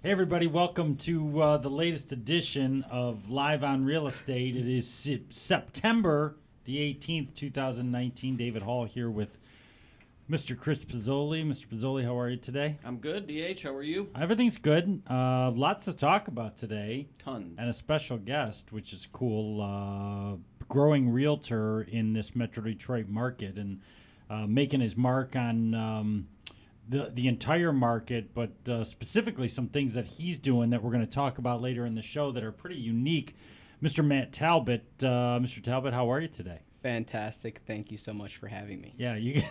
Hey everybody, welcome to the latest edition of Live on Real Estate. It is September the 18th, 2019. David Hall here with Mr. Chris Puzzuoli. Mr. Puzzuoli, how are you today? I'm good, DH. How are you? Everything's good. Lots to talk about today. Tons. And a special guest, which is cool, growing realtor in this Metro Detroit market and making his mark on the entire market, but specifically some things that he's doing that we're going to talk about later in the show that are pretty unique. Mr. Matt Talbot. Mr. Talbot, how are you today? Fantastic. Thank you so much for having me. Yeah, you.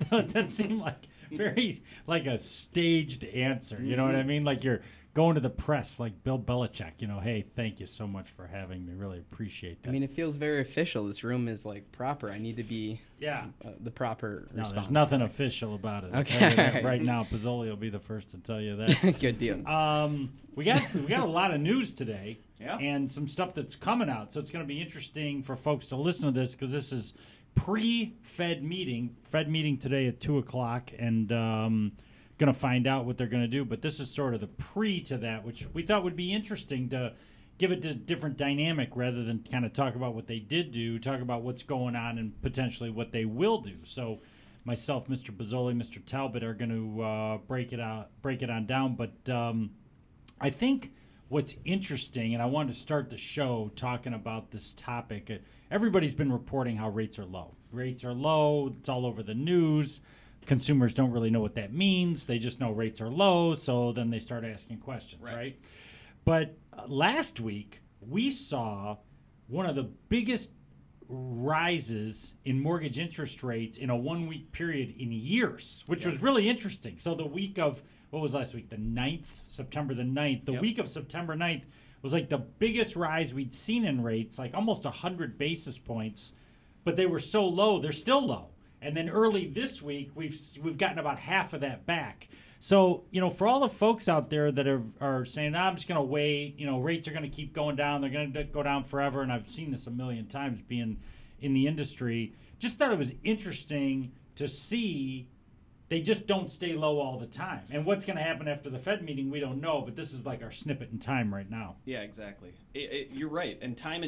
That seemed like very like a staged answer. You know what I mean? Like you're going to the press, like Bill Belichick. You know, hey, thank you so much for having me. Really appreciate that. I mean, it feels very official. This room is like proper. I need to be the proper response. There's nothing official about it. Okay. Right now, Puzzuoli will be the first to tell you that. Good deal. We got a lot of news today. Yeah. And some stuff that's coming out. So it's going to be interesting for folks to listen to this because this is pre-Fed meeting. Fed meeting today at 2 o'clock and going to find out what they're going to do. But this is sort of the pre to that, which we thought would be interesting to give it a different dynamic rather than kind of talk about what they did do, talk about what's going on and potentially what they will do. So myself, Mr. Puzzuoli, Mr. Talbot are going to break it on down. But I think what's interesting, and I wanted to start the show talking about this topic. Everybody's been reporting how rates are low. Rates are low. It's all over the news. Consumers don't really know what that means. They just know rates are low, so then they start asking questions, right? But last week, we saw one of the biggest rises in mortgage interest rates in a 1 week period in years, which was really interesting. So the week of, what was last week? The 9th, September the 9th. The week of September 9th was like the biggest rise we'd seen in rates, like almost 100 basis points. But they were so low, they're still low. And then early this week, we've gotten about half of that back. So, you know, for all the folks out there that are saying, I'm just going to wait, you know, rates are going to keep going down. They're going to go down forever. And I've seen this a million times being in the industry. Just thought it was interesting to see they just don't stay low all the time. And what's going to happen after the Fed meeting, we don't know. But this is like our snippet in time right now. Yeah, exactly. You're right. And time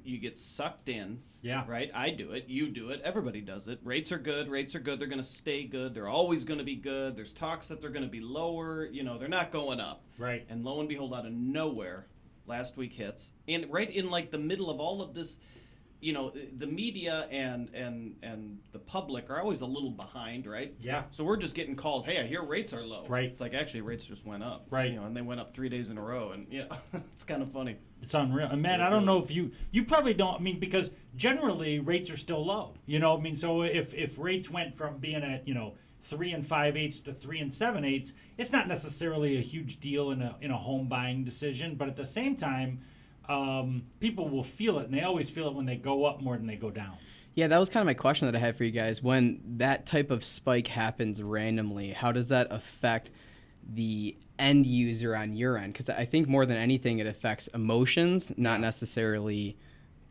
you get sucked in. Yeah. Right? I do it. You do it. Everybody does it. Rates are good. They're going to stay good. They're always going to be good. There's talks that they're going to be lower. You know, they're not going up. Right. And lo and behold, out of nowhere, last week hits. And right in like the middle of all of this, you know, the media and the public are always a little behind, right? Yeah. So we're just getting calls, hey, I hear rates are low. Right. It's like, actually, rates just went up. Right. You know, and they went up 3 days in a row. And, you know, it's kind of funny. It's unreal. And, Matt, I don't know if you probably don't, I mean, because generally rates are still low. You know, I mean, so if rates went from being at, you know, 3 5/8 to 3 7/8, it's not necessarily a huge deal in a home buying decision. But at the same time, people will feel it, and they always feel it when they go up more than they go down. Yeah, that was kind of my question that I had for you guys. When that type of spike happens randomly, how does that affect the end user on your end? Because I think more than anything, it affects emotions, not necessarily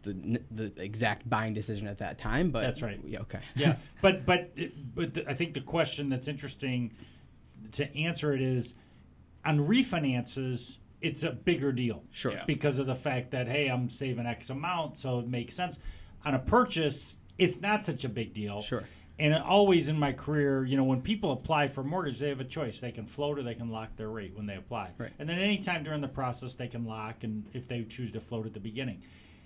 the exact buying decision at that time. But that's right. Yeah, okay. Yeah, but I think the question that's interesting to answer it is on refinances. It's a bigger deal. Sure. Yeah. Because of the fact that, hey, I'm saving X amount, so it makes sense. On a purchase, it's not such a big deal. Sure. And always in my career, you know, when people apply for mortgage, they have a choice. They can float or they can lock their rate when they apply. Right. And then anytime during the process, they can lock, and if they choose to float at the beginning.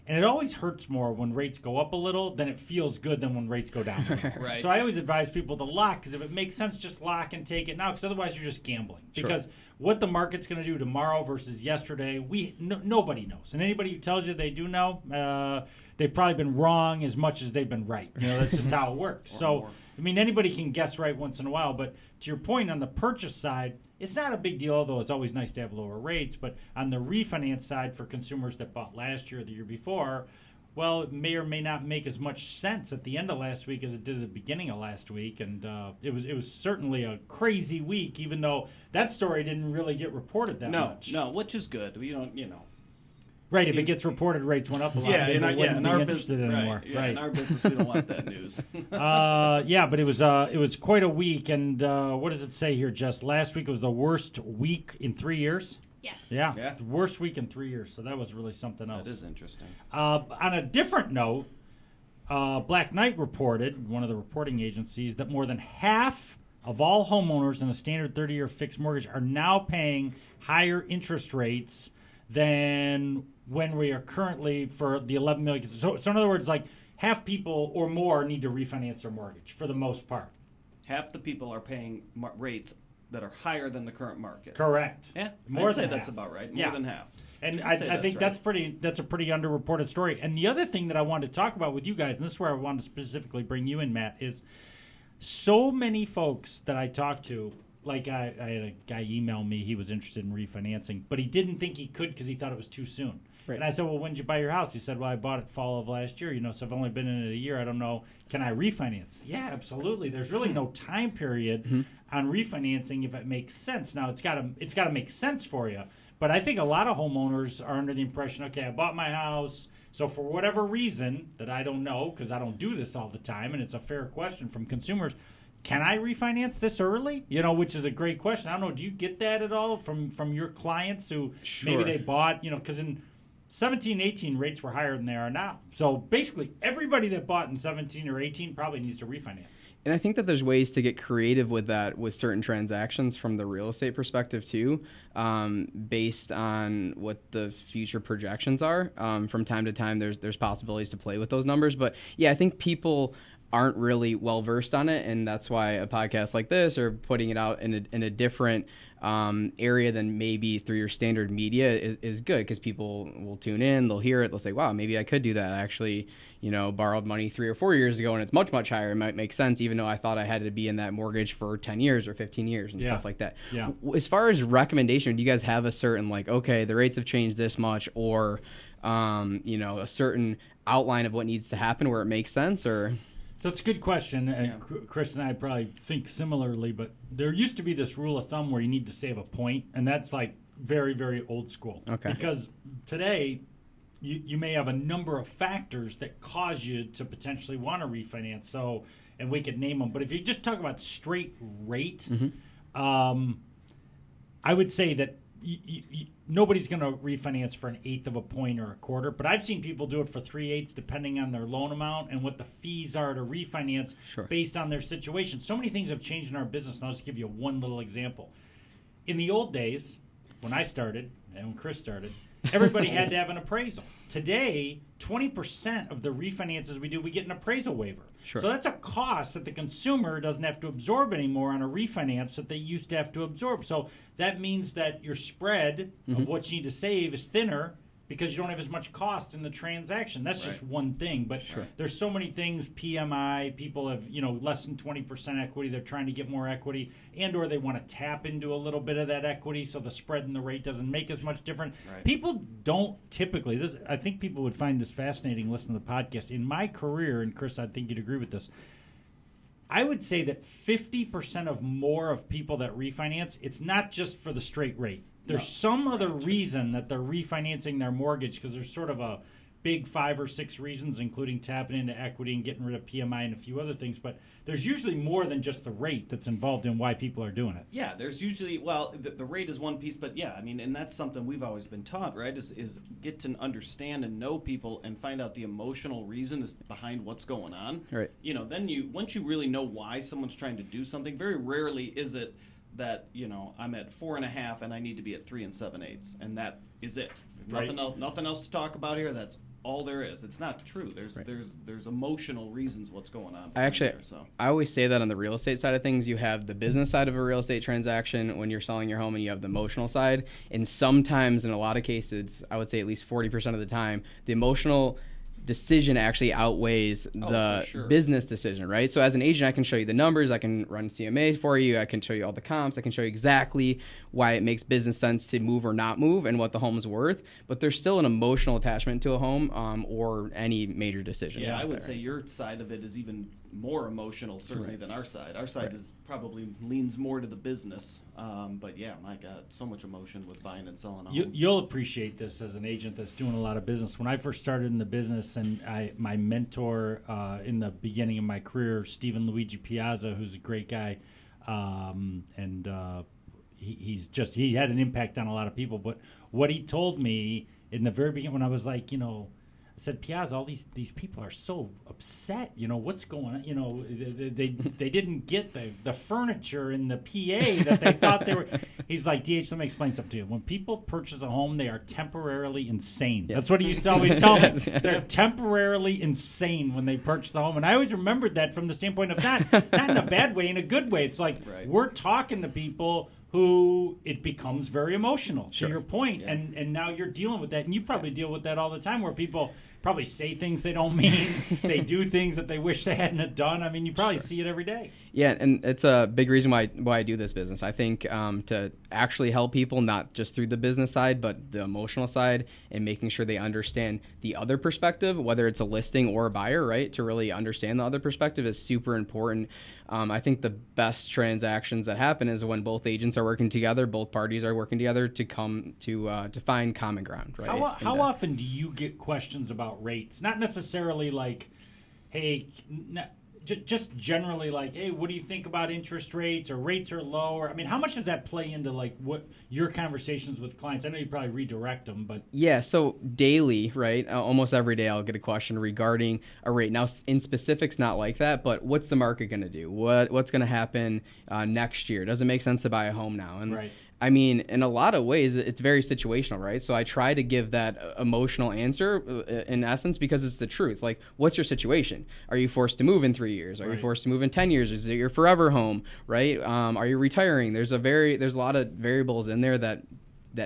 And it always hurts more when rates go up a little than it feels good than when rates go down a little. Right. So I always advise people to lock, because if it makes sense, just lock and take it now, because otherwise you're just gambling. Sure. Because what the market's going to do tomorrow versus yesterday, nobody knows. And anybody who tells you they do know, they've probably been wrong as much as they've been right. You know, that's just how it works. So, I mean, anybody can guess right once in a while. But to your point, on the purchase side, it's not a big deal, although it's always nice to have lower rates. But on the refinance side, for consumers that bought last year or the year before, well, it may or may not make as much sense at the end of last week as it did at the beginning of last week. And it was certainly a crazy week, even though that story didn't really get reported that much. No, which is good. We don't, you know. Right, if it gets reported rates went up a lot, people wouldn't be interested anymore. Right, in our business, we don't want that news. Yeah, but it was quite a week, and what does it say here, Jess? Last week was the worst week in 3 years? Yes. Yeah, Yeah. the worst week in 3 years. So that was really something else. That is interesting. On a different note, Black Knight reported, one of the reporting agencies, that more than half of all homeowners in a standard 30-year fixed mortgage are now paying higher interest rates than when we are currently for the 11 million. So in other words, like half people or more need to refinance their mortgage for the most part. Half the people are paying rates that are higher than the current market. Correct. Yeah, More I'd say than that's half. about right. Yeah. More than half. And I'd say I think right. that's a pretty underreported story. And the other thing that I wanted to talk about with you guys, and this is where I wanted to specifically bring you in, Matt, is so many folks that I talked to, like I had a guy email me, he was interested in refinancing, but he didn't think he could because he thought it was too soon. Right. And I said, well, when did you buy your house? He said, well, I bought it fall of last year, so I've only been in it a year. I don't know. Can I refinance? Yeah, absolutely. There's really no time period on refinancing if it makes sense. Now, it's got to make sense for you. But I think a lot of homeowners are under the impression, okay, I bought my house, so for whatever reason that I don't know, because I don't do this all the time, and it's a fair question from consumers, can I refinance this early? Which is a great question. I don't know. Do you get that at all from your clients who maybe they bought, because in 17, 18 rates were higher than they are now. So basically everybody that bought in 17 or 18 probably needs to refinance. And I think that there's ways to get creative with that with certain transactions from the real estate perspective too, based on what the future projections are. From time to time, there's possibilities to play with those numbers. But yeah, I think people aren't really well versed on it, and that's why a podcast like this or putting it out in a different area than maybe through your standard media is good, because people will tune in, they'll hear it, they'll say, wow, maybe I could do that. I actually borrowed money 3 or 4 years ago and it's much higher. It might make sense, even though I thought I had to be in that mortgage for 10 years or 15 years and stuff like that. Yeah. As far as recommendation, do you guys have a certain okay, the rates have changed this much, or a certain outline of what needs to happen where it makes sense? Or So it's a good question, and Chris and I probably think similarly, but there used to be this rule of thumb where you need to save a point, and that's like very, very old school. Okay. Because today, you may have a number of factors that cause you to potentially want to refinance, so, and we could name them, but if you just talk about straight rate, I would say that nobody's going to refinance for 1/8 of a point or 1/4, but I've seen people do it for 3/8 depending on their loan amount and what the fees are to refinance based on their situation. So many things have changed in our business, and I'll just give you one little example. In the old days, when I started and when Chris started, everybody had to have an appraisal. Today, 20% of the refinances we do, we get an appraisal waiver. Sure. So that's a cost that the consumer doesn't have to absorb anymore on a refinance that they used to have to absorb. So that means that your spread of what you need to save is thinner because you don't have as much cost in the transaction. That's just one thing. But there's so many things, PMI, people have, less than 20% equity. They're trying to get more equity, and or they want to tap into a little bit of that equity so the spread and the rate doesn't make as much difference. Right. People don't typically, I think people would find this fascinating listening to the podcast. In my career, and Chris, I think you'd agree with this, I would say that 50% of more of people that refinance, it's not just for the straight rate. There's some other reason that they're refinancing their mortgage, because there's sort of a big 5 or 6 reasons, including tapping into equity and getting rid of PMI and a few other things. But there's usually more than just the rate that's involved in why people are doing it. Yeah, there's usually, the rate is one piece, but and that's something we've always been taught, right, is get to understand and know people and find out the emotional reason is behind what's going on. Right. Then once you really know why someone's trying to do something, very rarely is it that I'm at 4.5 and I need to be at 3 7/8, and that is it. Nothing else to talk about here. That's all there is. It's not true. There's emotional reasons what's going on. I always say that on the real estate side of things, you have the business side of a real estate transaction when you're selling your home, and you have the emotional side. And sometimes, in a lot of cases, I would say at least 40% of the time, the emotional decision actually outweighs the business decision, right? So as an agent, I can show you the numbers, I can run CMA for you, I can show you all the comps, I can show you exactly why it makes business sense to move or not move and what the home's worth, but there's still an emotional attachment to a home or any major decision. Yeah, I would say your side of it is even more emotional, certainly, than our side. Our side is probably leans more to the business. But yeah, my God, so much emotion with buying and selling a home. You'll appreciate this as an agent that's doing a lot of business. When I first started in the business, and my mentor in the beginning of my career, Stephen Luigi Piazza, who's a great guy, he had an impact on a lot of people. But what he told me in the very beginning, when I was like, I said, Piazza, all these people are so upset. What's going on? They didn't get the furniture and the PA that they thought they were. He's like, DH, let me explain something to you. When people purchase a home, they are temporarily insane. Yeah. That's what he used to always tell me. They're temporarily insane when they purchase a home. And I always remembered that from the standpoint of not in a bad way, in a good way. It's like we're talking to people who it becomes very emotional, to your point. Yeah. And now you're dealing with that. And you probably deal with that all the time, where people probably say things they don't mean. They do things that they wish they hadn't done. I mean, you probably see it every day. Yeah, and it's a big reason why I do this business. I think to actually help people, not just through the business side, but the emotional side, and making sure they understand the other perspective, whether it's a listing or a buyer, right? To really understand the other perspective is super important. I think the best transactions that happen is when both agents are working together, both parties are working together to come to find common ground, right? How often do you get questions about rates? Not necessarily like, hey, just generally like, hey, what do you think about interest rates, or rates are low? Or, I mean, how much does that play into like what your conversations with clients? I know you probably redirect them, but yeah. So daily, right? Almost every day, I'll get a question regarding a rate. Now, in specifics, not like that, but what's the market going to do? What's going to happen next year? Does it make sense to buy a home now? And right. I mean, in a lot of ways, it's very situational, right? So I try to give that emotional answer in essence because it's the truth. Like, what's your situation? Are you forced to move in 3 years? Are you forced to move in 10 years? Is it your forever home, right? Are you retiring? There's a lot of variables in there that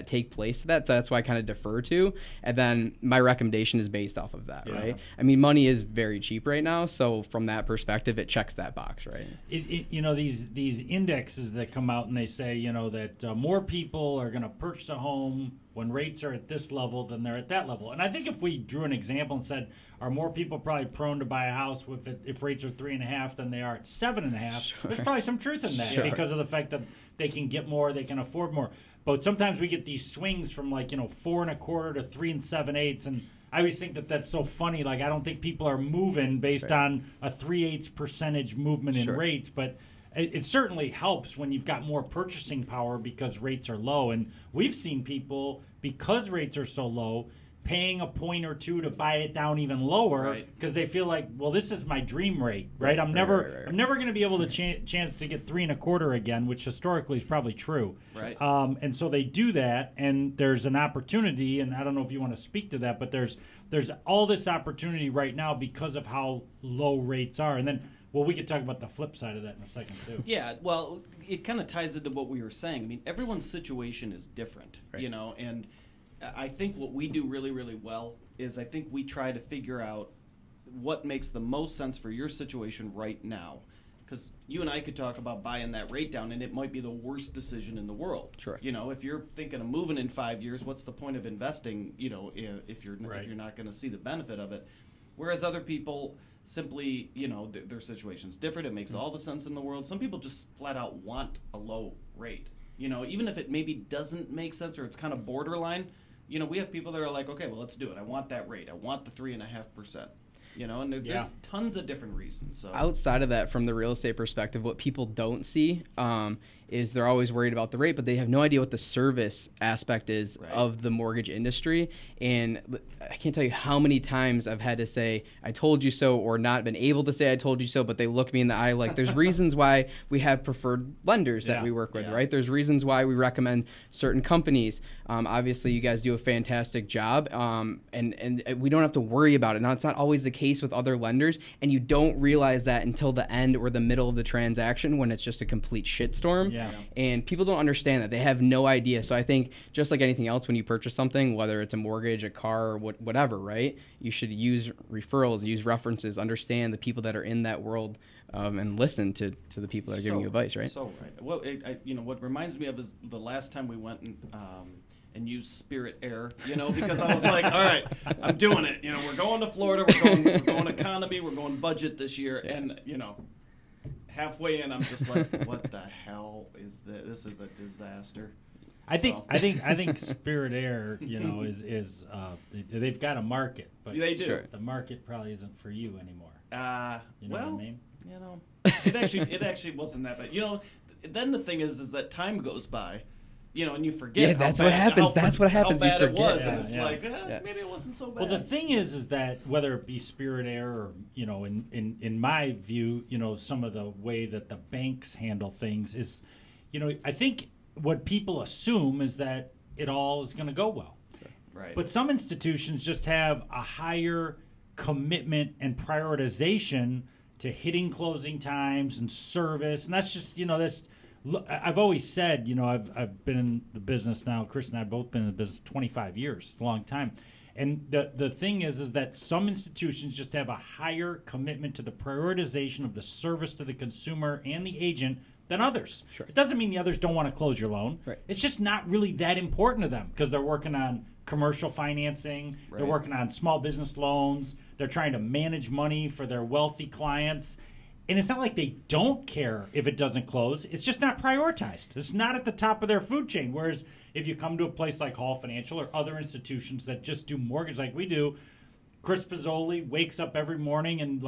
take place to that. That's why I kind of defer to. And then my recommendation is based off of that, right? I mean, money is very cheap right now. So from that perspective, it checks that box, right? These indexes that come out and they say, that more people are going to purchase a home when rates are at this level than they're at that level. And I think if we drew an example and said, are more people probably prone to buy a house if rates are 3.5 than they are at 7.5? There's probably some truth in that because of the fact that they can get more, they can afford more. But sometimes we get these swings from 4.25 to 3 7/8, and I always think that that's so funny. Like, I don't think people are moving based on a 3/8% movement in rates, but it certainly helps when you've got more purchasing power because rates are low. And we've seen people, because rates are so low, paying a point or two to buy it down even lower because they feel like, well, this is my dream rate, right? I'm never going to be able to chance to get 3.25 again, which historically is probably true. Right. And so they do that, and there's an opportunity, and I don't know if you want to speak to that, but there's all this opportunity right now because of how low rates are. And then, well, we could talk about the flip side of that in a second too. Yeah, well, it kind of ties into what we were saying. I mean, everyone's situation is different, and I think what we do really, really well is I think we try to figure out what makes the most sense for your situation right now. Because you and I could talk about buying that rate down, and it might be the worst decision in the world. Sure. If you're thinking of moving in 5 years, what's the point of investing? If you're not going to see the benefit of it. Whereas other people simply, their situation's different. It makes all the sense in the world. Some people just flat out want a low rate. Even if it maybe doesn't make sense or it's kind of borderline. We have people that are like, okay, well, let's do it. I want that rate. I want the 3.5%. And there's tons of different reasons. So outside of that, from the real estate perspective, what people don't see is they're always worried about the rate, but they have no idea what the service aspect is of the mortgage industry. And I can't tell you how many times I've had to say, I told you so, or not been able to say I told you so, but they look me in the eye like there's reasons why we have preferred lenders that we work with, right? There's reasons why we recommend certain companies. Obviously, you guys do a fantastic job, and we don't have to worry about it. Now, it's not always the case with other lenders, and you don't realize that until the end or the middle of the transaction when it's just a complete shitstorm. Yeah. And people don't understand that. They have no idea. So I think just like anything else, when you purchase something, whether it's a mortgage, a car, or whatever, right? You should use referrals, use references, understand the people that are in that world, and listen to the people that are giving you advice, right? So right. Well, what reminds me of is the last time we went and used Spirit Air, because I was like, all right, I'm doing it. We're going to Florida, we're going economy, we're going budget this year, and halfway in, I'm just like, what the hell is this? This is a disaster. I think Spirit Air, is they've got a market, but they do. The market probably isn't for you anymore. What I mean? It it actually wasn't that bad. then the thing is that time goes by, and you forget. Yeah, that's what happens. That's what happens. How bad you it forget. was, and it's like maybe it wasn't so bad. Well, the thing is that whether it be Spirit Air or in my view, some of the way that the banks handle things is, I think what people assume is that it all is going to go well. Right. But some institutions just have a higher commitment and prioritization to hitting closing times and service, and that's just I've always said, I've been in the business now. Chris and I have both been in the business 25 years. It's a long time. And the thing is that some institutions just have a higher commitment to the prioritization of the service to the consumer and the agent than others. Sure. It doesn't mean the others don't want to close your loan. Right. It's just not really that important to them because they're working on commercial financing. Right. They're working on small business loans. They're trying to manage money for their wealthy clients. And it's not like they don't care if it doesn't close. It's just not prioritized. It's not at the top of their food chain. Whereas if you come to a place like Hall Financial or other institutions that just do mortgage like we do, Chris Puzzuoli wakes up every morning and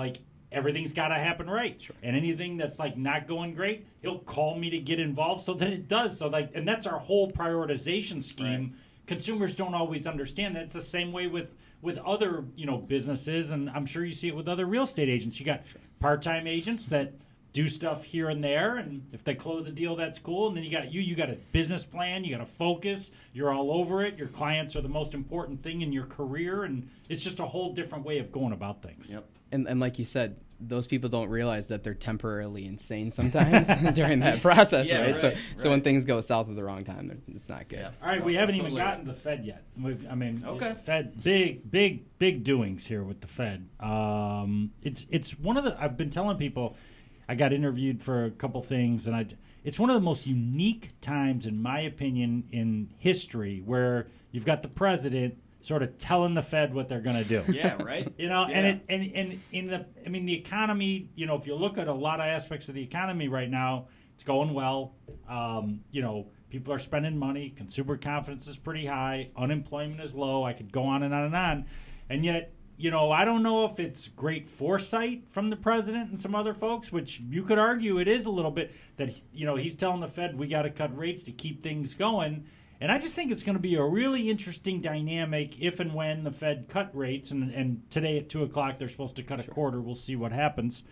everything's got to happen right. Sure. And anything that's not going great, he'll call me to get involved so that it does. So and that's our whole prioritization scheme. Right. Consumers don't always understand that. It's the same way with other businesses, and I'm sure you see it with other real estate agents. You got part-time agents that do stuff here and there, and if they close a deal, that's cool. And then you got a business plan, you got a focus, you're all over it. Your clients are the most important thing in your career, and it's just a whole different way of going about things. Yep. And like you said, those people don't realize that they're temporarily insane sometimes during that process, Yeah, right? So right. when things go south at the wrong time, it's not good. Yeah. All right, we haven't even gotten to the Fed yet. Okay. Fed, big doings here with the Fed. It's one of the. I've been telling people, I got interviewed for a couple things, and it's one of the most unique times, in my opinion, in history where you've got the president sort of telling the Fed what they're going to do. Yeah, right. Yeah. And in the economy, if you look at a lot of aspects of the economy right now, it's going well. People are spending money. Consumer confidence is pretty high. Unemployment is low. I could go on and on and on. And yet, I don't know if it's great foresight from the president and some other folks, which you could argue it is a little bit, that, he's telling the Fed we got to cut rates to keep things going. And I just think it's going to be a really interesting dynamic if and when the Fed cut rates. And today at 2 o'clock, they're supposed to cut a quarter. We'll see what happens.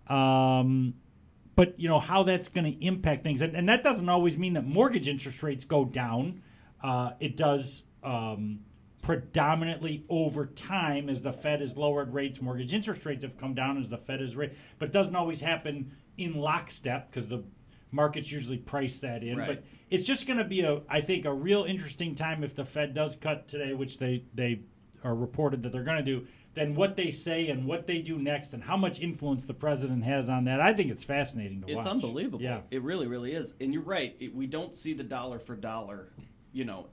But, how that's going to impact things. And that doesn't always mean that mortgage interest rates go down. It does predominantly over time as the Fed has lowered rates. Mortgage interest rates have come down as the Fed has raised. But it doesn't always happen in lockstep because the markets usually price that in. Right. But it's just going to be, I think, a real interesting time if the Fed does cut today, which they are reported that they're going to do, then what they say and what they do next and how much influence the president has on that. I think it's fascinating to watch. It's unbelievable. Yeah. It really, really is. And you're right. We don't see the dollar for dollar,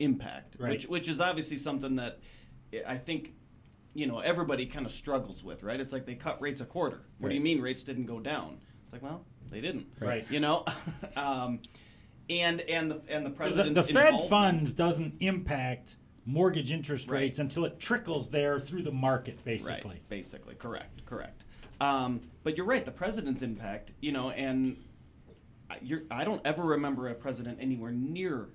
impact, Right. which is obviously something that I think, everybody kind of struggles with, right? It's like they cut rates a quarter. What do you mean rates didn't go down? It's like, well, they didn't. Right. And the president's the Fed involvement. funds doesn't impact mortgage interest Right. rates until it trickles there through the market, basically. Right, basically, correct. But you're right, the president's impact, and I don't ever remember a president anywhere near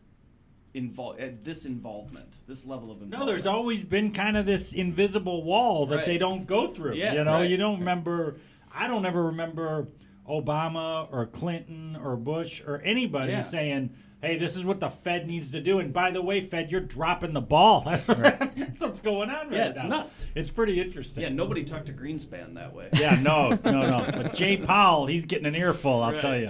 this involvement, this level of involvement. No, there's always been kind of this invisible wall that Right. they don't go through. Yeah, You right. don't remember. I don't ever remember Obama or Clinton or Bush or anybody saying, hey, this is what the Fed needs to do. And by the way, Fed, you're dropping the ball. That's what's going on right now. Yeah, it's nuts. It's pretty interesting. Yeah, nobody talked to Greenspan that way. Yeah, no. But Jay Powell, he's getting an earful, I'll tell you.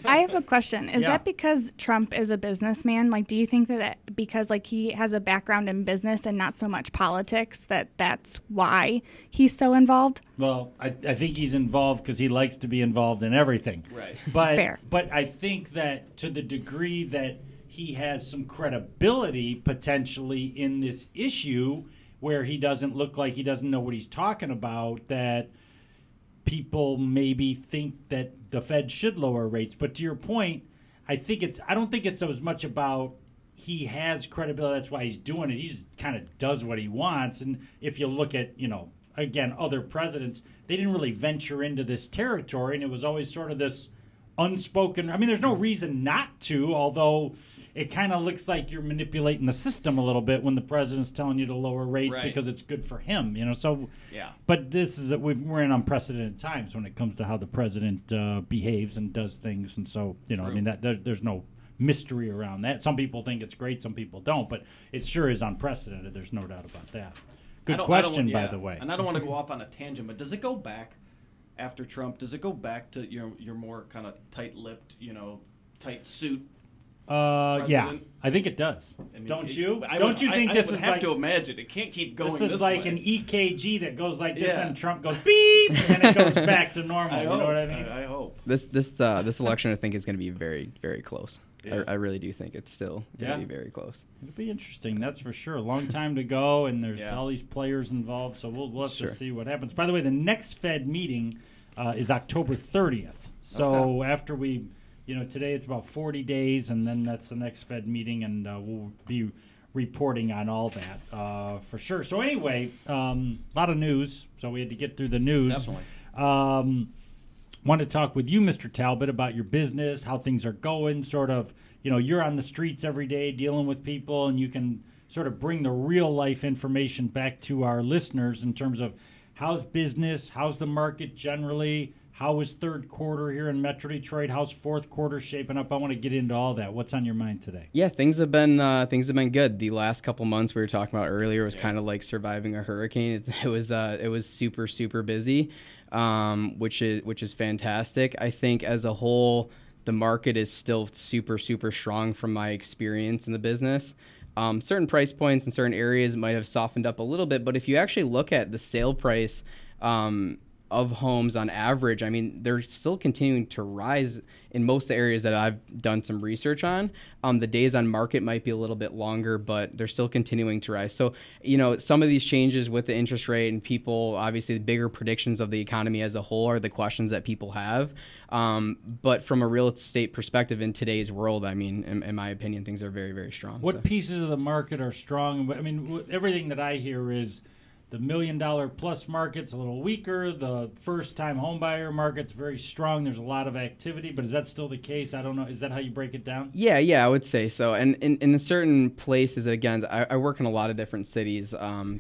I have a question. Is Yeah. that because Trump is a businessman? Do you think that because he has a background in business and not so much politics, that's why he's so involved? Well, I think he's involved because he likes to be involved in everything. Right. Fair. But I think that to the degree that he has some credibility potentially in this issue where he doesn't look like he doesn't know what he's talking about, that people maybe think that the Fed should lower rates. But to your point, I don't think it's as much about he has credibility, that's why he's doing it. He just kind of does what he wants. And if you look at, again, other presidents, they didn't really venture into this territory, and it was always sort of this unspoken. I mean, there's no reason not to, although it kind of looks like you're manipulating the system a little bit when the president's telling you to lower rates because it's good for him, So, But this is we're in unprecedented times when it comes to how the president behaves and does things, and so I mean there's no mystery around that. Some people think it's great, some people don't, but it sure is unprecedented. There's no doubt about that. Good question, by the way. And I don't want to go off on a tangent, but does it go back after Trump? Does it go back to your more kind of tight-lipped, tight suit? Yeah, I think it does. I mean, don't you? Don't you think this is have to imagine it can't keep going. This is like way. An EKG that goes like this, and Trump goes beep, and then it goes back to normal. You know what I mean? I hope this election I think is going to be very, very close. Yeah. I really do think it's still going to be very close. It'll be interesting, that's for sure. A long time to go, and there's all these players involved, so we'll have to see what happens. By the way, the next Fed meeting is October 30th. So after we, today it's about 40 days, and then that's the next Fed meeting, and we'll be reporting on all that for sure. So anyway, a lot of news, so we had to get through the news. Definitely. Want to talk with you, Mr. Talbot, about your business, how things are going, sort of, you're on the streets every day dealing with people, and you can sort of bring the real life information back to our listeners in terms of how's business, how's the market generally, how was third quarter here in Metro Detroit, how's fourth quarter shaping up. I want to get into all that. What's on your mind today? Yeah, things have been good. The last couple months we were talking about earlier was kind of like surviving a hurricane. It was super, super busy. Which is fantastic. I think as a whole, the market is still super, super strong from my experience in the business. Certain price points in certain areas might have softened up a little bit, but if you actually look at the sale price of homes on average, I mean, they're still continuing to rise in most of the areas that I've done some research on. The days on market might be a little bit longer, but they're still continuing to rise. So, some of these changes with the interest rate and people, obviously the bigger predictions of the economy as a whole are the questions that people have. But from a real estate perspective in today's world, I mean, in my opinion, things are very, very strong. What pieces of the market are strong? I mean, everything that I hear is the $1 million plus market's a little weaker. The first-time home buyer market's very strong. There's a lot of activity, but is that still the case? I don't know. Is that how you break it down? Yeah, I would say so. And in certain places, again, I work in a lot of different cities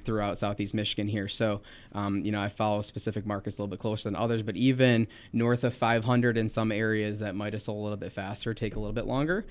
throughout Southeast Michigan here. So, I follow specific markets a little bit closer than others, but even north of 500 in some areas that might have sold a little bit faster, take a little bit longer.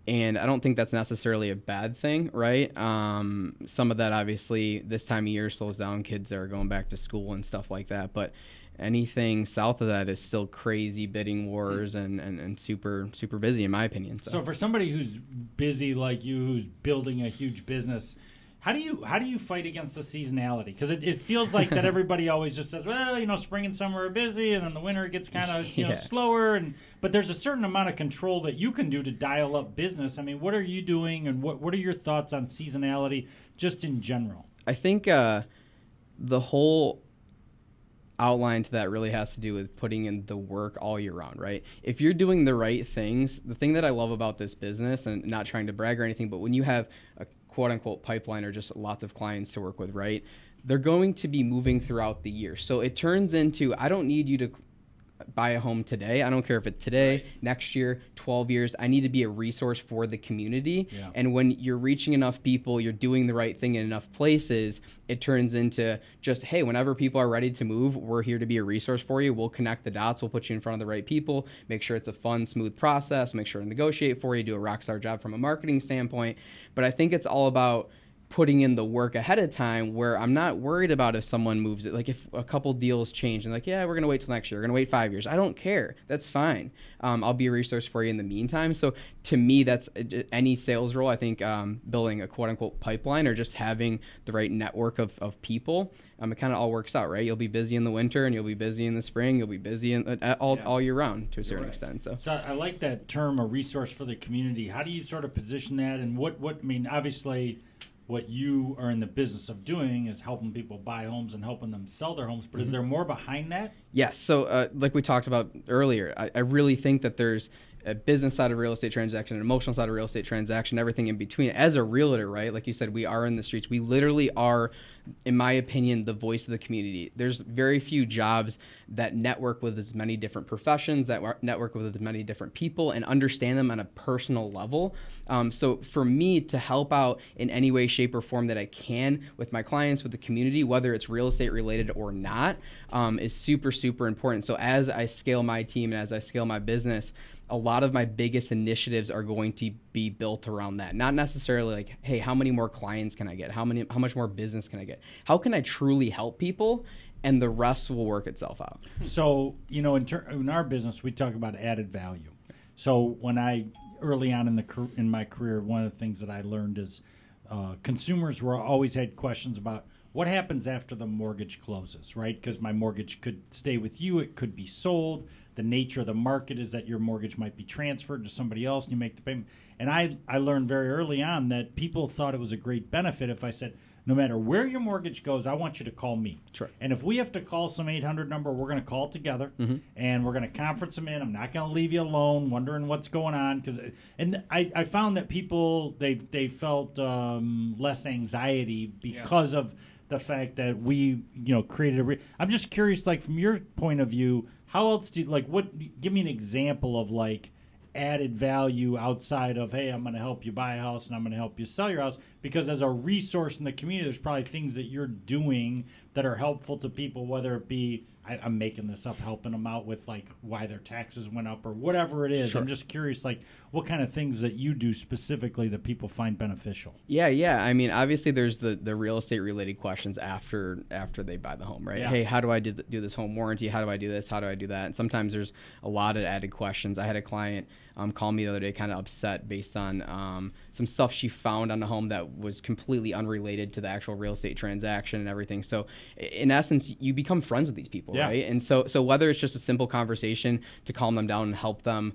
And I don't think that's necessarily a bad thing, right? Some of that, obviously, this time of year slows down. Kids are going back to school and stuff like that. But anything south of that is still crazy bidding wars and super, super busy, in my opinion. So for somebody who's busy like you, who's building a huge business, how do you fight against the seasonality? Because it feels like that everybody always just says, well, spring and summer are busy, and then the winter gets kind of slower. But there's a certain amount of control that you can do to dial up business. I mean, what are you doing, and what are your thoughts on seasonality just in general? I think the whole outline to that really has to do with putting in the work all year round, right? If you're doing the right things, the thing that I love about this business, and not trying to brag or anything, but when you have a quote-unquote pipeline or just lots of clients to work with, right? They're going to be moving throughout the year. So it turns into, I don't need you to buy a home today. I don't care if it's today, next year, 12 years. I need to be a resource for the community. Yeah. And when you're reaching enough people, you're doing the right thing in enough places, it turns into just, hey, whenever people are ready to move, we're here to be a resource for you. We'll connect the dots. We'll put you in front of the right people, make sure it's a fun, smooth process, make sure to negotiate for you, do a rock star job from a marketing standpoint. But I think it's all about putting in the work ahead of time where I'm not worried about if someone moves it. Like if a couple deals change and like, yeah, we're going to wait till next year. We're going to wait 5 years. I don't care. That's fine. I'll be a resource for you in the meantime. So to me, that's any sales role. I think building a quote unquote pipeline or just having the right network of people, it kind of all works out, right? You'll be busy in the winter and you'll be busy in the spring. You'll be busy all year round to a certain extent. So I like that term, a resource for the community. How do you sort of position that? And what I mean, obviously, what you are in the business of doing is helping people buy homes and helping them sell their homes. But is there more behind that? Yes. So like we talked about earlier, I really think that there's a business side of real estate transaction, an emotional side of real estate transaction, everything in between. As a realtor, right? Like you said, we are in the streets. We literally are, in my opinion, the voice of the community. There's very few jobs that network with as many different professions, that network with as many different people and understand them on a personal level. So for me to help out in any way, shape, or form that I can with my clients, with the community, whether it's real estate related or not, is super, super important. So as I scale my team and as I scale my business, a lot of my biggest initiatives are going to be built around that. Not necessarily like, hey, how many more clients can I get? How much more business can I get? How can I truly help people? And the rest will work itself out. So, you know, in our business, we talk about added value. So when early on in my career, one of the things that I learned is consumers always had questions about what happens after the mortgage closes, right? Because my mortgage could stay with you. It could be sold. The nature of the market is that your mortgage might be transferred to somebody else and you make the payment. And I learned very early on that people thought it was a great benefit if I said, no matter where your mortgage goes, I want you to call me. Sure. And if we have to call some 800 number, we're going to call together and we're going to conference them in. I'm not going to leave you alone wondering what's going on. And I found that people, they felt less anxiety because of the fact that we, created I'm just curious, like from your point of view, how else do you, give me an example of added value outside of, hey, I'm going to help you buy a house and I'm going to help you sell your house, because as a resource in the community, there's probably things that you're doing that are helpful to people, whether it be, I'm making this up, helping them out with why their taxes went up or whatever it is. Sure. I'm just curious, what kind of things that you do specifically that people find beneficial? Yeah. I mean, obviously there's the real estate related questions after they buy the home, right? Yeah. Hey, how do I do this home warranty? How do I do this? How do I do that? And sometimes there's a lot of added questions. I had a client call me the other day kind of upset based on some stuff she found on the home that was completely unrelated to the actual real estate transaction and everything. So in essence, you become friends with these people, right? And so whether it's just a simple conversation to calm them down and help them,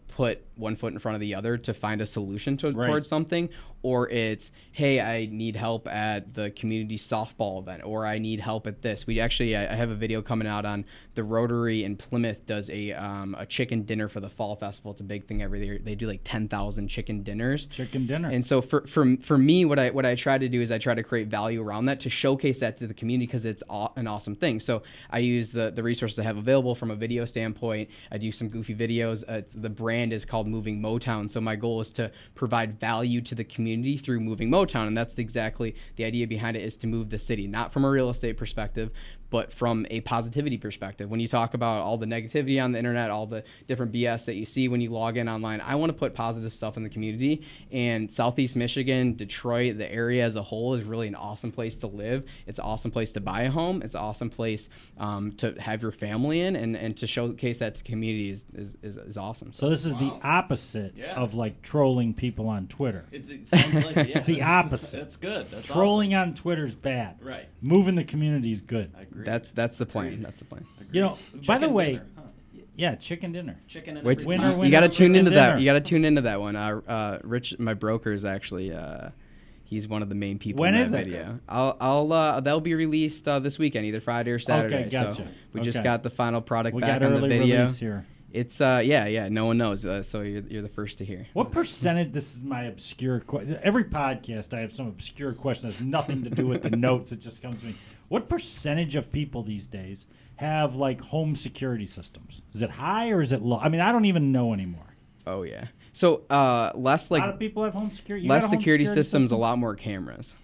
put one foot in front of the other to find a solution towards something, or it's, hey, I need help at the community softball event, or I need help at this. I have a video coming out on the Rotary in Plymouth does a chicken dinner for the fall festival. It's a big thing every year. They do 10,000 chicken dinners. Chicken dinner. And so for me, what I try to do is I try to create value around that to showcase that to the community, because it's an awesome thing. So I use the resources I have available from a video standpoint. I do some goofy videos. The brand is called Moving Motown. So my goal is to provide value to the community through Moving Motown. And that's exactly the idea behind it, is to move the city, not from a real estate perspective, but from a positivity perspective. When you talk about all the negativity on the internet, all the different BS that you see when you log in online, I want to put positive stuff in the community. And Southeast Michigan, Detroit, the area as a whole is really an awesome place to live. It's an awesome place to buy a home. It's an awesome place to have your family in, and to showcase that to community is awesome. So this is the opposite of trolling people on Twitter. It sounds like it. Yeah, it's the opposite. That's good. That's trolling awesome. On Twitter is bad. Right. Moving the community is good. I agree. That's the plan. Agreed. That's the plan. Agreed. By the way, dinner, yeah, chicken dinner. Chicken and Wait, winner, you got to tune into dinner. that. You got to tune into that one. Rich, my broker, is actually he's one of the main people when in is that video. That'll be released this weekend, either Friday or Saturday. Okay, gotcha. So we just got the final product we back got on early the video. Release here. It's no one knows, so you're the first to hear. What percentage? This is my obscure question. Every podcast, I have some obscure question that has nothing to do with the notes. It just comes to me. What percentage of people these days have home security systems? Is it high or is it low? I mean, I don't even know anymore. Oh yeah. So less a lot of people have home security. Less security systems, a lot more cameras.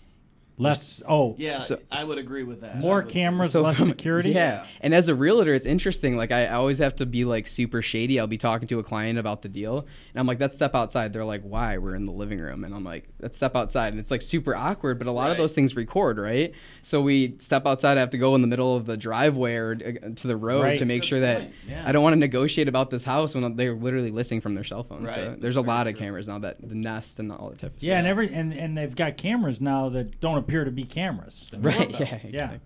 Less. Yeah, I would agree with that. More cameras, less security. Yeah, and as a realtor, it's interesting. I always have to be super shady. I'll be talking to a client about the deal, and I'm like, "Let's step outside." They're like, "Why? We're in the living room." And I'm like, "Let's step outside." And it's super awkward, but a lot of those things record, right? So we step outside. I have to go in the middle of the driveway or to the road to make sure that I don't want to negotiate about this house when they're literally listening from their cell phone. Right. So there's a lot of cameras now, that the Nest and all that type of stuff. Yeah, and they've got cameras now that don't appear to be cameras. Right. Yeah. Exactly.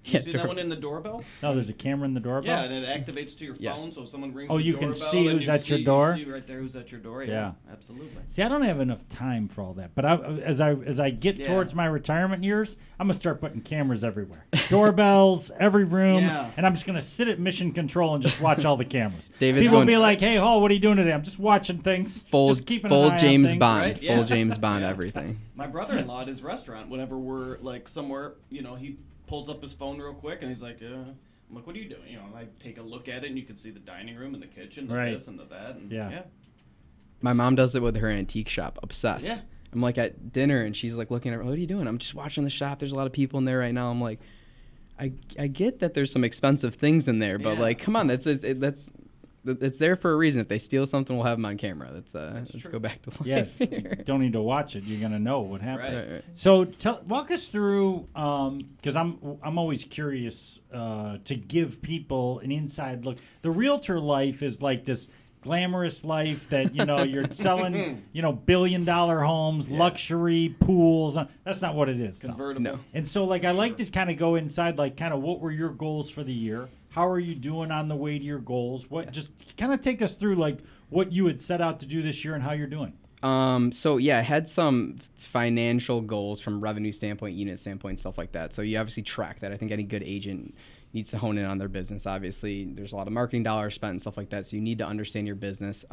You see that one in the doorbell? No, there's a camera in the doorbell? Yeah, and it activates to your Yes. phone, so if someone rings Oh, the you doorbell, can see then who's at your door? You see right there who's at your door. Yeah, Yeah. absolutely. See, I don't have enough time for all that. But as I get Yeah. towards my retirement years, I'm gonna start putting cameras everywhere, doorbells, every room, Yeah. and I'm just gonna sit at mission control and just watch all the cameras. David's People will going- be like, "Hey, Hall, what are you doing today?" I'm just watching things, Full, just keeping full an eye on James things. Bond, Right? Yeah. full James Bond, Yeah. everything. My brother-in-law at his restaurant, whenever we're like somewhere, he pulls up his phone real quick and he's like, I'm like, what are you doing? And I take a look at it and you can see the dining room and the kitchen, the Right. this and the that. And Yeah. My mom does it with her antique shop, obsessed. Yeah. I'm like at dinner and she's like looking at her, what are you doing? I'm just watching the shop. There's a lot of people in there right now. I'm like, I get that there's some expensive things in there, but Yeah. like, come on, that's it's there for a reason. If they steal something, we'll have them on camera. Let's true. go back to life. Yeah, here. don't need to watch it. You're gonna know what happened. Right. Right. So walk us through, because I'm always curious to give people an inside look. The realtor life is like this glamorous life that you're selling $1 billion homes, Yeah. luxury pools. That's not what it is, though. Convertible. No. And so I like to kind of go inside, like kind of what were your goals for the year? How are you doing on the way to your goals? Just kind of take us through like what you had set out to do this year and how you're doing. So yeah, I had some financial goals from revenue standpoint, unit standpoint, stuff like that. So you obviously track that. I think any good agent needs to hone in on their business. Obviously, there's a lot of marketing dollars spent and stuff like that. So you need to understand your business.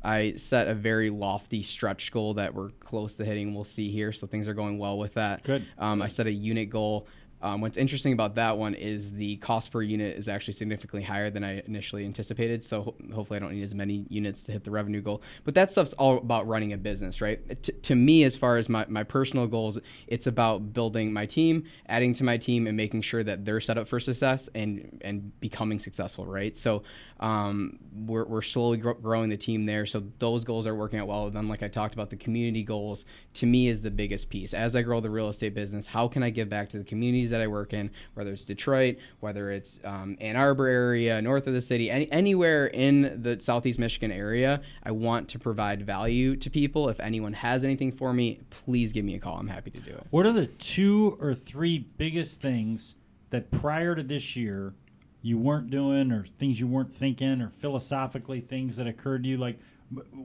I set a very lofty stretch goal that we're close to hitting. We'll see here. So things are going well with that. Good. I set a unit goal. What's interesting about that one is the cost per unit is actually significantly higher than I initially anticipated. So hopefully I don't need as many units to hit the revenue goal. But that stuff's all about running a business, right? To me, as far as my personal goals, it's about building my team, adding to my team, and making sure that they're set up for success and becoming successful, right? So we're slowly growing the team there. So those goals are working out well. And then, like I talked about, the community goals, to me, is the biggest piece. As I grow the real estate business, how can I give back to the communities that I work in, whether it's Detroit, whether it's Ann Arbor area, north of the city, anywhere in the Southeast Michigan area, I want to provide value to people. If anyone has anything for me, please give me a call. I'm happy to do it. What are the 2 or 3 biggest things that prior to this year you weren't doing, or things you weren't thinking, or philosophically things that occurred to you? Like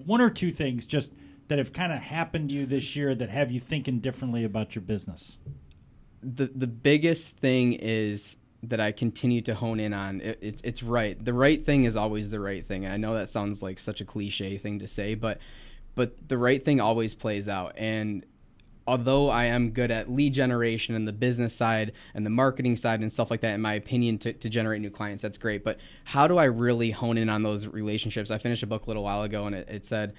1 or 2 things just that have kind of happened to you this year that have you thinking differently about your business? The biggest thing is that I continue to hone in on. It's right. The right thing is always the right thing. And I know that sounds like such a cliche thing to say, but the right thing always plays out. And although I am good at lead generation and the business side and the marketing side and stuff like that, in my opinion, to generate new clients, that's great. But how do I really hone in on those relationships? I finished a book a little while ago, and it said,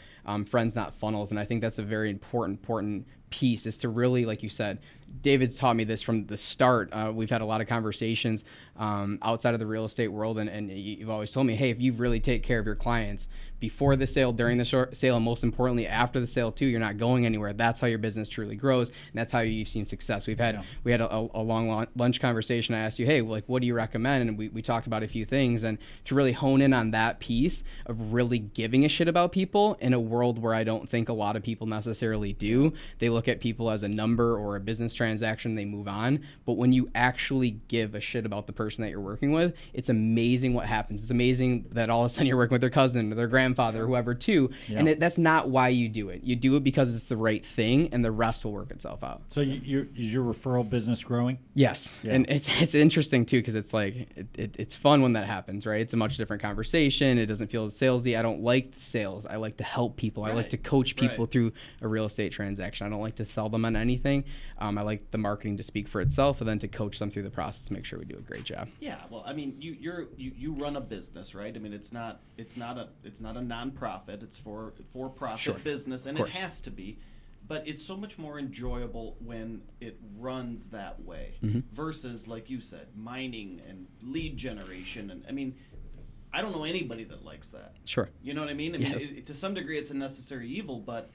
friends, not funnels. And I think that's a very important piece, is to really, like you said, David's taught me this from the start. We've had a lot of conversations outside of the real estate world, and you've always told me, hey, if you really take care of your clients before the sale, during the sale, and most importantly, after the sale too, you're not going anywhere. That's how your business truly grows, and that's how you've seen success. We had a long lunch conversation. I asked you, hey, like, what do you recommend? And we talked about a few things, and to really hone in on that piece of really giving a shit about people in a world where I don't think a lot of people necessarily do. They look at people as a number or a business transaction, they move on. But when you actually give a shit about the person that you're working with, it's amazing what happens. It's amazing that all of a sudden you're working with their cousin or their grandfather or whoever too. Yeah. And that's not why you do it. You do it because it's the right thing, and the rest will work itself out. So is your referral business growing? Yes. Yeah. And it's interesting too, because it's like it's fun when that happens, right? It's a much different conversation. It doesn't feel as salesy. I don't like sales. I like to help people. I like to coach people through a real estate transaction. I don't like to sell them on anything. I like the marketing to speak for itself, and then to coach them through the process to make sure we do a great job. Yeah, well, I mean, you run a business, right? I mean, it's not a nonprofit. It's for-profit business, and it has to be. But it's so much more enjoyable when it runs that way versus, like you said, mining and lead generation. And I mean, I don't know anybody that likes that. Sure. You know what I mean? I mean, to some degree, it's a necessary evil, but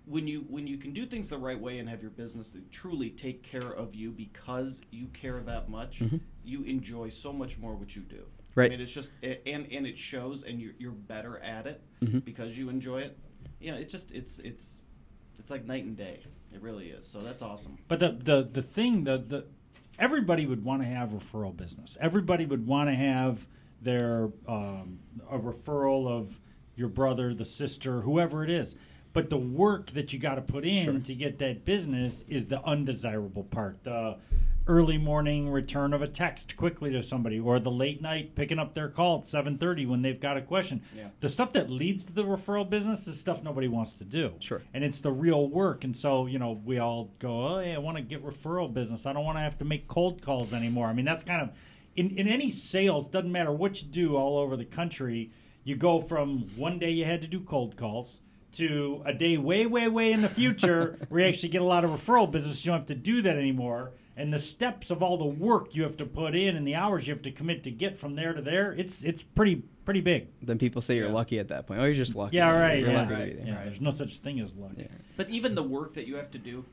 when you can do things the right way and have your business truly take care of you because you care that much, you enjoy so much more what you do. Right. I mean, it's just and it shows, and you're better at it because you enjoy it. You know, it's like night and day. It really is. So that's awesome. But the thing, the everybody would want to have referral business. Everybody would want to have their a referral of your brother, the sister, whoever it is. But the work that you got to put in to get that business is the undesirable part. The early morning return of a text quickly to somebody, or the late night picking up their call at 7:30 when they've got a question. Yeah. The stuff that leads to the referral business is stuff nobody wants to do. Sure. And it's the real work. And so, we all go, oh, hey, I want to get referral business. I don't want to have to make cold calls anymore. I mean, that's kind of, in any sales, doesn't matter what you do all over the country, you go from one day you had to do cold calls to a day way, way, way in the future where you actually get a lot of referral business. You don't have to do that anymore. And the steps of all the work you have to put in and the hours you have to commit to get from there to there, it's pretty big. Then people say you're lucky at that point. Oh, you're just lucky. Yeah, right. You're Yeah, lucky to right. be there. Yeah, there's no such thing as luck. Yeah. But even the work that you have to do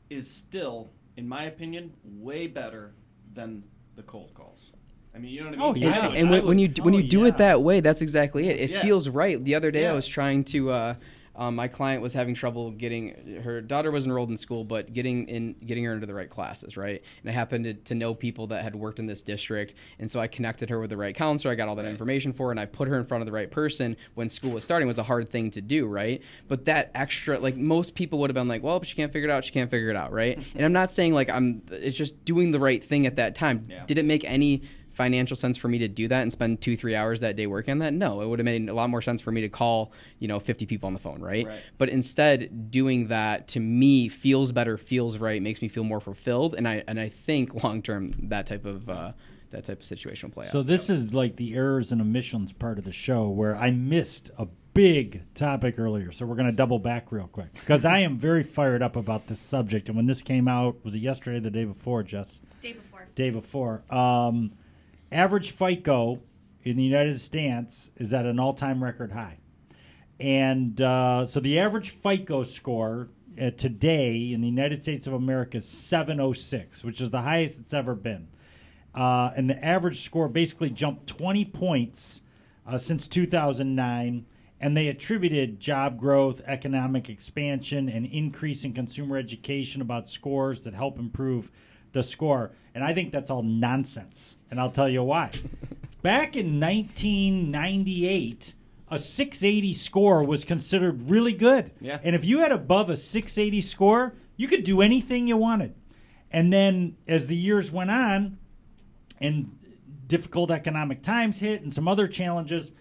is still, in my opinion, way better than the cold calls. I mean, you know what I mean? Oh, yeah. And when you do yeah. it that way, that's exactly it. It Yeah. feels right. The other day I was Yes. trying to. My client was having trouble getting her daughter was enrolled in school, but getting her into the right classes, right? And I happened to know people that had worked in this district, and so I connected her with the right counselor. I got all that information for her, and I put her in front of the right person when school was starting. It was a hard thing to do, right? But that extra, like most people would have been like, well, if she can't figure it out, she can't figure it out, right? And I'm not saying like it's just doing the right thing at that time. Yeah. Did it make any financial sense for me to do that and spend 2-3 hours that day working on that? No, it would have made a lot more sense for me to call 50 people on the phone, right? But instead, doing that to me feels better, feels right, makes me feel more fulfilled, and I think long term that type of situation will play out. So this is like the errors and omissions part of the show where I missed a big topic earlier. So we're going to double back real quick because I am very fired up about this subject. And when this came out, was it yesterday or the day before, Jess? Day before. Average FICO in the United States is at an all-time record high. And so the average FICO score today in the United States of America is 706, which is the highest it's ever been. And the average score basically jumped 20 points since 2009, and they attributed job growth, economic expansion, and increase in consumer education about scores that help improve the score. And I think that's all nonsense, and I'll tell you why. Back in 1998, a 680 score was considered really good. Yeah. And if you had above a 680 score, you could do anything you wanted. And then as the years went on and difficult economic times hit and some other challenges,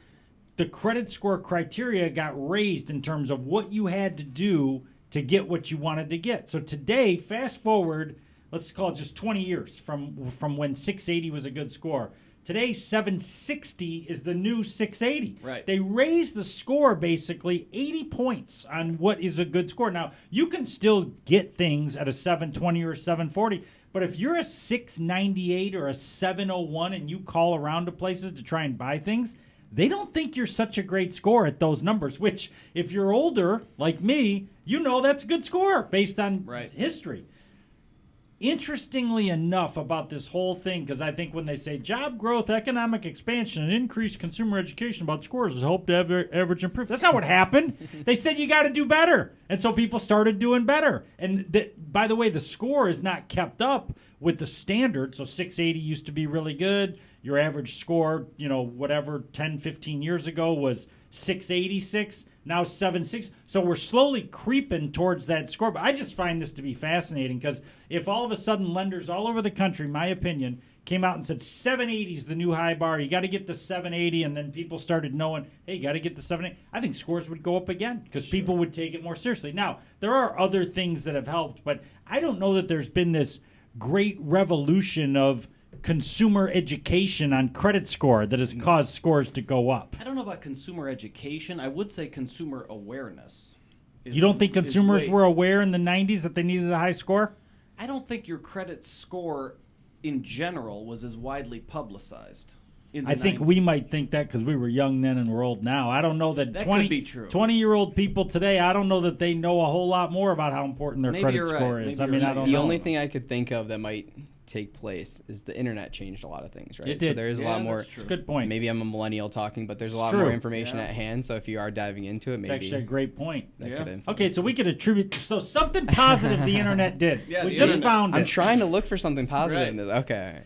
the credit score criteria got raised in terms of what you had to do to get what you wanted to get. So today, fast forward, let's call it just 20 years from when 680 was a good score. Today, 760 is the new 680. Right. They raised the score basically 80 points on what is a good score. Now, you can still get things at a 720 or a 740, but if you're a 698 or a 701 and you call around to places to try and buy things, they don't think you're such a great score at those numbers, which if you're older, like me, that's a good score based on history. Interestingly enough about this whole thing, because I think when they say job growth, economic expansion, and increased consumer education about scores is hope to have average improve. That's not what happened. They said you got to do better. And so people started doing better. And by the way, the score is not kept up with the standard. So 680 used to be really good. Your average score, 10, 15 years ago was 686. Now 760. So we're slowly creeping towards that score. But I just find this to be fascinating because if all of a sudden lenders all over the country, my opinion, came out and said 780 is the new high bar, you got to get to 780, and then people started knowing, hey, you got to get to 780, I think scores would go up again because people would take it more seriously. Now, there are other things that have helped, but I don't know that there's been this great revolution of consumer education on credit score that has caused scores to go up. I don't know about consumer education. I would say consumer awareness. You don't think consumers were aware in the 90s that they needed a high score? I don't think your credit score in general was as widely publicized. I think 90s. we might think that because we were young then and we're old now. I don't know that, That could be true. 20-year-old people today, I don't know that they know a whole lot more about how important their Maybe credit you're right. score is. Maybe I mean, you're I don't The know. only thing I could think of that might take place is the internet changed a lot of things, right? It did. So there's a lot more. That's true. Good point. Maybe I'm a millennial talking, but there's a lot True. more information Yeah. at hand. So if you are diving into it, It's maybe actually a great point. that Yeah. could influence. Okay, so we could attribute something positive the internet did. Yeah, we the just internet. found it. I'm trying to look for something positive Right. in this. Okay.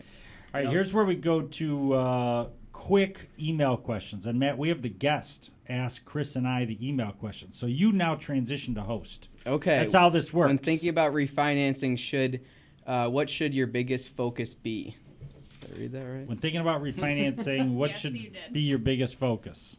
All right, here's where we go to quick email questions. And Matt, we have the guest ask Chris and I the email questions. So you now transition to host. Okay. That's how this works. When thinking about refinancing, what should your biggest focus be? Did I read that right? When thinking about refinancing, what Yes, should you did. be your biggest focus?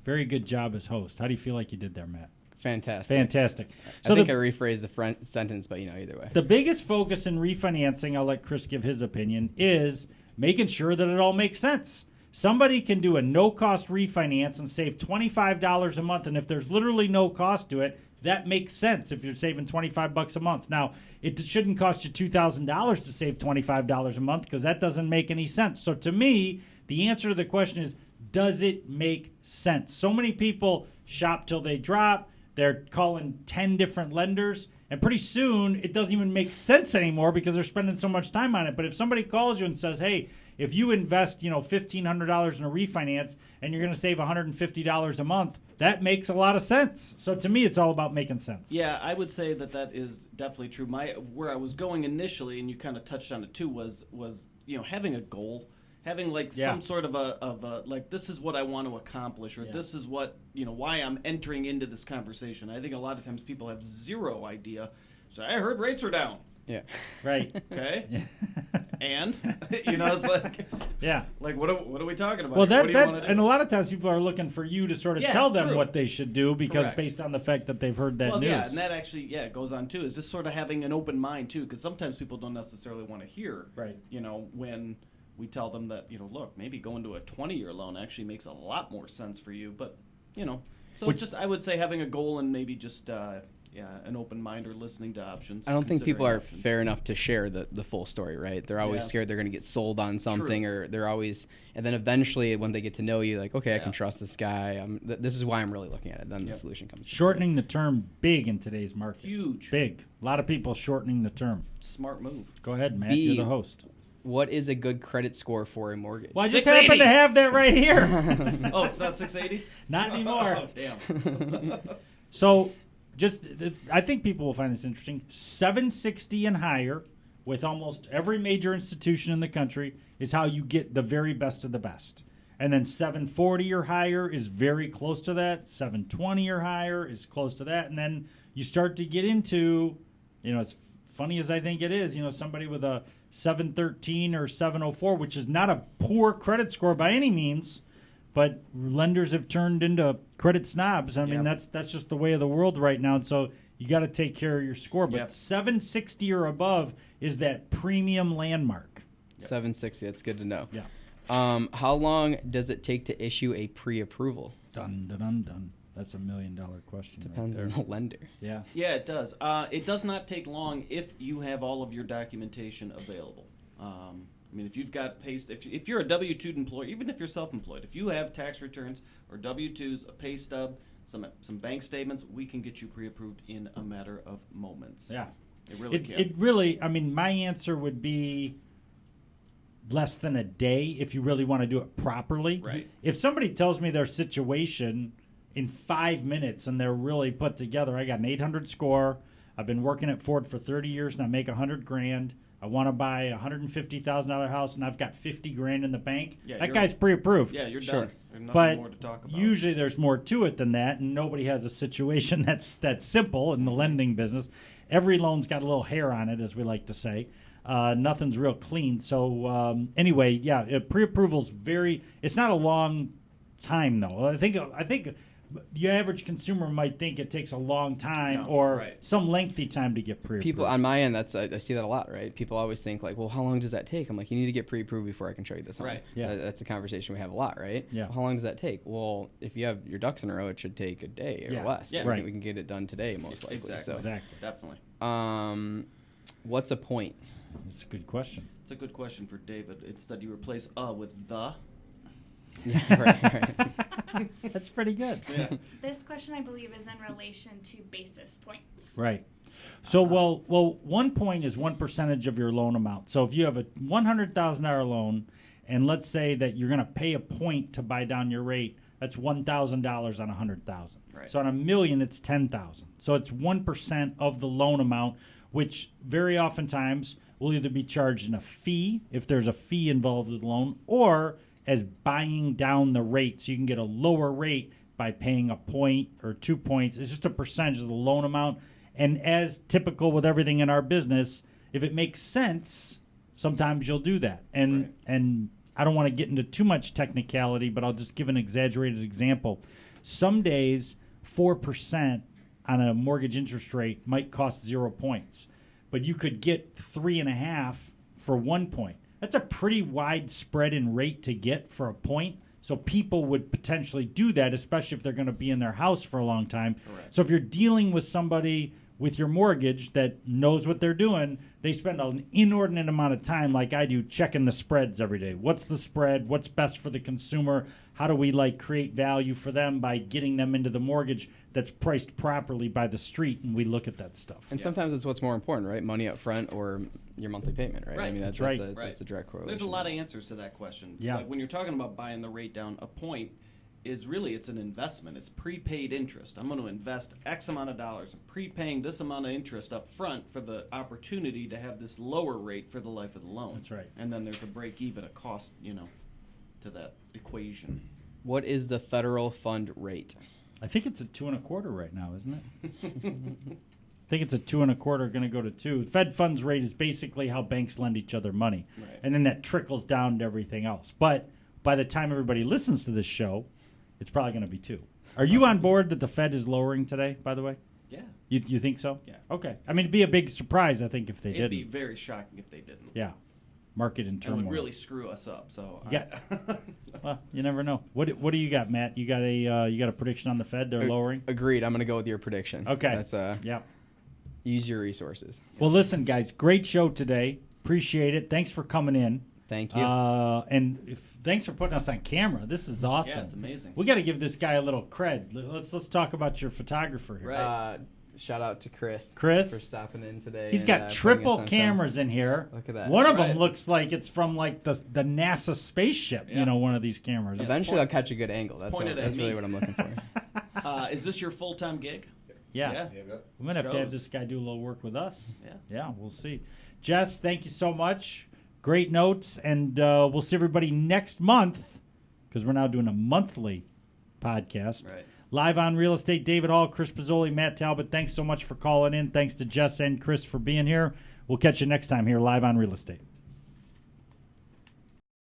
Very good job as host. How do you feel like you did there, Matt? Fantastic. Fantastic. I So think I the, rephrased the sentence, but either way. the biggest focus in refinancing, I'll let Chris give his opinion, is making sure that it all makes sense. Somebody can do a no-cost refinance and save $25 a month, and if there's literally no cost to it, that makes sense if you're saving $25 a month. Now, it shouldn't cost you $2,000 to save $25 a month because that doesn't make any sense. So to me, the answer to the question is, does it make sense? So many people shop till they drop. They're calling 10 different lenders, and pretty soon it doesn't even make sense anymore because they're spending so much time on it. But if somebody calls you and says, hey, if you invest, $1,500 in a refinance and you're going to save $150 a month, that makes a lot of sense. So to me, it's all about making sense. Yeah, I would say that is definitely true. Where I was going initially, and you kind of touched on it too, was having a goal, having like some sort of a like, this is what I want to accomplish, or this is what why I'm entering into this conversation. I think a lot of times people have zero idea. So I heard rates are down. Yeah. Right. Okay. And it's like, Yeah. like what are we talking about? Well, here? What do you wanna do? and a lot of times people are looking for you to sort of Yeah, tell them true. what they should do because Correct. based on the fact that they've heard that well, news. yeah, and that actually, it goes on too. Is just sort of having an open mind too, because sometimes people don't necessarily want to hear, Right. When we tell them that, look, maybe going to a 20-year loan actually makes a lot more sense for you, but so I would say having a goal and maybe just an open mind or listening to options. I don't think people considering are options. fair enough to share the full story, right? They're always Yeah. scared they're going to get sold on something, or they're always, and then eventually when they get to know you, like, okay, I can trust this guy. This is why I'm really looking at it. Then the solution comes. Shortening the term big in today's market. Huge. Big. A lot of people shortening the term. Smart move. Go ahead, Matt. B. You're the host. What is a good credit score for a mortgage? Well, I just 680. happen to have that right here. Oh, it's not 680? Not anymore. Oh, damn. So, I think people will find this interesting. 760 and higher, with almost every major institution in the country, is how you get the very best of the best. And then 740 or higher is very close to that. 720 or higher is close to that. And then you start to get into, as funny as I think it is, somebody with a 713 or 704, which is not a poor credit score by any means, but lenders have turned into credit snobs. I mean, that's just the way of the world right now. And so you got to take care of your score. But 760 or above is that premium landmark. 760. That's good to know. Yeah. How long does it take to issue a pre-approval? Dun, dun, dun, dun. That's $1 million question. Depends right on there. the lender. Yeah. Yeah, it does. It does not take long if you have all of your documentation available. If you've got if you're a W-2 employee, even if you're self-employed, if you have tax returns or W-2s, a pay stub, some bank statements, we can get you pre-approved in a matter of moments. Yeah. It really can. It really, my answer would be less than a day if you really want to do it properly. Right. If somebody tells me their situation in 5 minutes and they're really put together, I got an 800 score. I've been working at Ford for 30 years and I make $100,000. I want to buy a $150,000 house and I've got $50,000 in the bank. Yeah, that guy's pre-approved. Yeah, you're Sure. done. There's nothing But more to talk about. usually there's more to it than that, and nobody has a situation that's simple in the lending business. Every loan's got a little hair on it, as we like to say. Nothing's real clean. So anyway, pre-approval's it's not a long time though. I think the average consumer might think it takes a long time some lengthy time to get pre-approved. People on my end, I see that a lot, right? People always think like, well, how long does that take? I'm like, you need to get pre-approved before I can show you this home. Right. Yeah. That's a conversation we have a lot, right? Yeah. Well, how long does that take? Well, if you have your ducks in a row, it should take a day or Yeah. less. Yeah. Right. We can get it done today, most likely. Exactly. So, Exactly. Definitely. what's a point? That's a good question. It's a good question for David. It's that you replace with the. Yeah, right. That's pretty good. Yeah. This question, I believe, is in relation to basis points. Right. So, well, 1 point is 1% of your loan amount. So if you have a $100,000 loan, and let's say that you're going to pay a point to buy down your rate, that's $1,000 on $100,000. Right. So on $1 million, it's $10,000. So it's 1% of the loan amount, which very oftentimes will either be charged in a fee if there's a fee involved with the loan, or as buying down the rate, so you can get a lower rate by paying a point or 2 points. It's just a percentage of the loan amount. And as typical with everything in our business, if it makes sense, sometimes you'll do that. And I don't want to get into too much technicality, but I'll just give an exaggerated example. Some days, 4% on a mortgage interest rate might cost 0 points, but you could get 3.5 for 1 point. That's a pretty wide spread in rate to get for a point. So people would potentially do that, especially if they're going to be in their house for a long time. Correct. So if you're dealing with somebody with your mortgage that knows what they're doing, they spend an inordinate amount of time, like I do, checking the spreads every day. What's the spread? What's best for the consumer? How do we create value for them by getting them into the mortgage that's priced properly by the street? And we look at that stuff. And sometimes it's what's more important, right? Money up front or your monthly payment, right? Right. I mean, that's right. That's a direct correlation. There's a lot of answers to that question. Yeah. Like when you're talking about buying the rate down, a point is really, it's an investment. It's prepaid interest. I'm going to invest X amount of dollars. I'm prepaying this amount of interest up front for the opportunity to have this lower rate for the life of the loan. That's right. And then there's a break even, a cost, to that equation. What is the federal fund rate? I think it's at 2.25 right now, isn't it? I think it's a 2.25, going to go to 2. Fed funds rate is basically how banks lend each other money, Right. and then that trickles down to everything else. But by the time everybody listens to this show, it's probably going to be 2. Are you on board that the Fed is lowering today? By the way, Yeah. you think so? Yeah. Okay. I mean, it'd be a big surprise, I think, if they It'd didn't. be very shocking if they didn't. Yeah. Market in It turmoil. would really screw us up. So Yeah. Well, you never know. What do you got, Matt? You got a prediction on the Fed? They're lowering. Agreed. I'm going to go with your prediction. Okay. That's Yeah. use your resources. Well, listen, guys, great show today. Appreciate it. Thanks for coming in. Thank you. And thanks for putting us on camera. This is awesome. Yeah, it's amazing. We got to give this guy a little cred. Let's talk about your photographer here. Right. Shout out to Chris. Chris? For stopping in today. He's and, got putting triple us on cameras in here. Look at that. One of Right. them looks like it's from the NASA spaceship. Yeah. one of these cameras. Eventually, I'll catch a good angle. That's pointed at really me. what I'm looking for. Is this your full-time gig? Yeah. We might have to have Shows. this guy do a little work with us. Yeah. Yeah, we'll see. Jess, thank you so much. Great notes. And we'll see everybody next month, because we're now doing a monthly podcast. Right. Live on Real Estate, David Hall, Chris Puzzuoli, Matt Talbot. Thanks so much for calling in. Thanks to Jess and Chris for being here. We'll catch you next time here live on Real Estate.